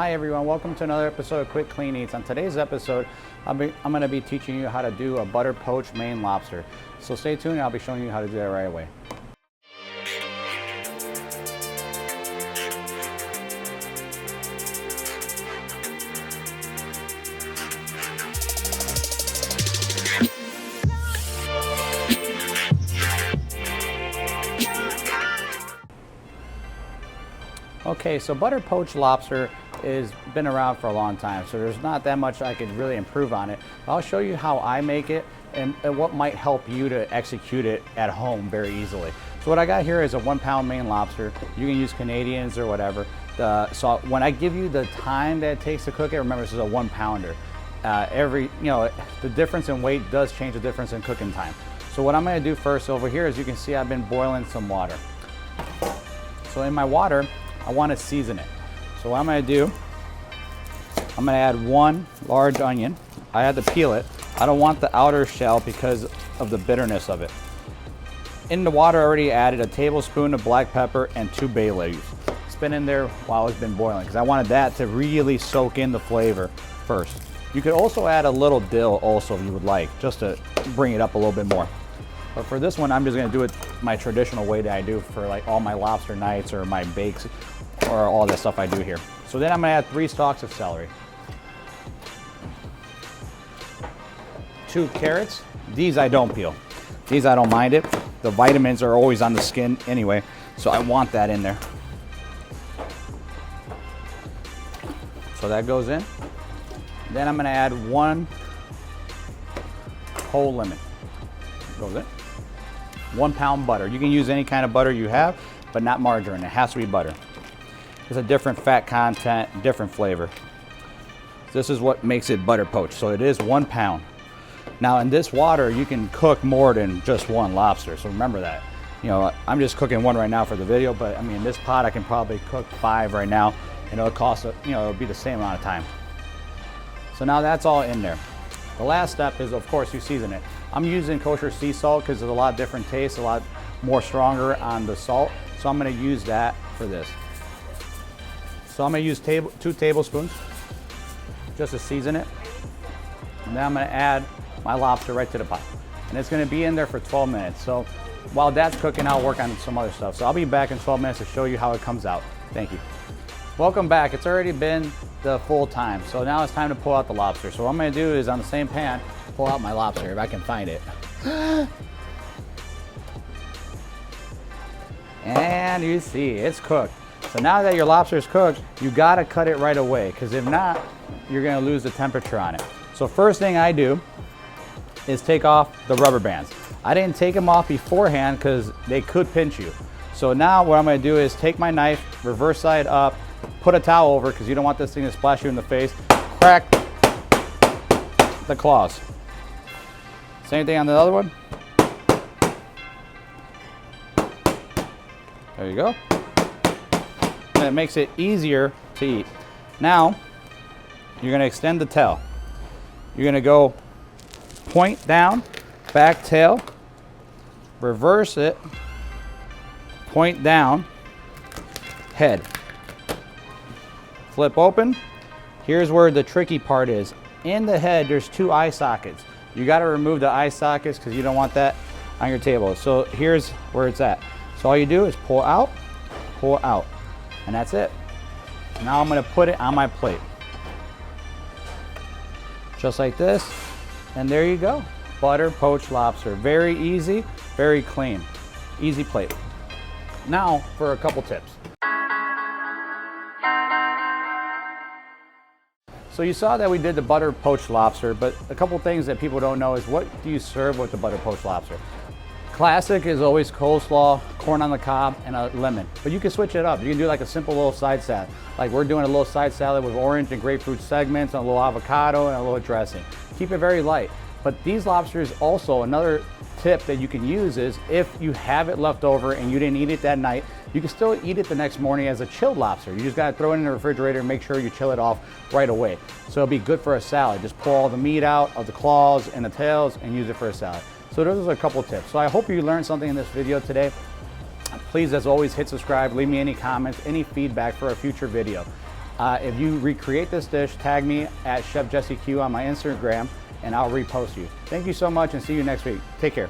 Hi everyone, welcome to another episode of Quick Clean Eats. On today's episode, I'm going to be teaching you how to do a butter poached Maine lobster. So stay tuned, I'll be showing you how to do that right away. Okay, so butter poached lobster has been around for a long time, so there's not that much I could really improve on it. I'll show you how I make it and what might help you to execute it at home very easily. So what I got here is a 1 pound Maine lobster. You can use Canadians or whatever. So when I give you the time that it takes to cook it, remember this is a 1 pounder. The difference in weight does change the difference in cooking time. So what I'm going to do first over here is you can see I've been boiling some water. So in my water, I want to season it. So what I'm going to do, I'm going to add 1 large onion. I had to peel it. I don't want the outer shell because of the bitterness of it. In the water, I already added a tablespoon of black pepper and 2 bay leaves. It's been in there while it's been boiling because I wanted that to really soak in the flavor first. You could also add a little dill also if you would like, just to bring it up a little bit more. But for this one, I'm just going to do it my traditional way that I do for like all my lobster nights or my bakes or all that stuff I do here. So then I'm going to add 3 stalks of celery, 2 carrots. These I don't peel. These I don't mind it. The vitamins are always on the skin anyway, so I want that in there. So that goes in. Then I'm going to add 1 whole lemon. Goes in. 1 pound butter. You can use any kind of butter you have, but not margarine. It has to be butter. It's a different fat content, different flavor. This is what makes it butter poached. So it is 1 pound. Now in this water, you can cook more than just 1 lobster. So remember that. You know, I'm just cooking 1 right now for the video, but I mean, in this pot, I can probably cook 5 right now, and it'll cost, it'll be the same amount of time. So now that's all in there. The last step is, of course, you season it. I'm using kosher sea salt because there's a lot different taste, a lot more stronger on the salt. So I'm going to use that for this. So I'm going to use 2 tablespoons just to season it. And then I'm going to add my lobster right to the pot. And it's going to be in there for 12 minutes. So while that's cooking, I'll work on some other stuff. So I'll be back in 12 minutes to show you how it comes out. Thank you. Welcome back. It's already been the full time. So now it's time to pull out the lobster. So what I'm going to do is on the same pan, pull out my lobster if I can find it. And you see, it's cooked. So now that your lobster is cooked, you gotta cut it right away, because if not, you're gonna lose the temperature on it. So first thing I do is take off the rubber bands. I didn't take them off beforehand because they could pinch you. So now what I'm gonna do is take my knife, reverse side up, put a towel over because you don't want this thing to splash you in the face, crack the claws. Same thing on the other one. There you go. And it makes it easier to eat. Now, you're going to extend the tail. You're going to go point down, back tail, reverse it, point down, head. Flip open. Here's where the tricky part is. In the head, there's 2 eye sockets. You got to remove the eye sockets because you don't want that on your table. So here's where it's at. So all you do is pull out, and that's it. Now I'm going to put it on my plate. Just like this, and there you go. Butter poached lobster. Very easy, very clean. Easy plate. Now for a couple tips. So you saw that we did the butter poached lobster, but a couple things that people don't know is what do you serve with the butter poached lobster? Classic is always coleslaw, corn on the cob, and a lemon. But you can switch it up. You can do like a simple little side salad. Like we're doing a little side salad with orange and grapefruit segments, and a little avocado, and a little dressing. Keep it very light. But these lobsters also, another tip that you can use is if you have it left over and you didn't eat it that night, you can still eat it the next morning as a chilled lobster. You just gotta throw it in the refrigerator and make sure you chill it off right away. So it'll be good for a salad. Just pull all the meat out of the claws and the tails and use it for a salad. So those are a couple tips. So I hope you learned something in this video today. Please, as always, hit subscribe, leave me any comments, any feedback for a future video. If you recreate this dish, tag me at Chef Jesse Q on my Instagram and I'll repost you. Thank you so much and see you next week. Take care.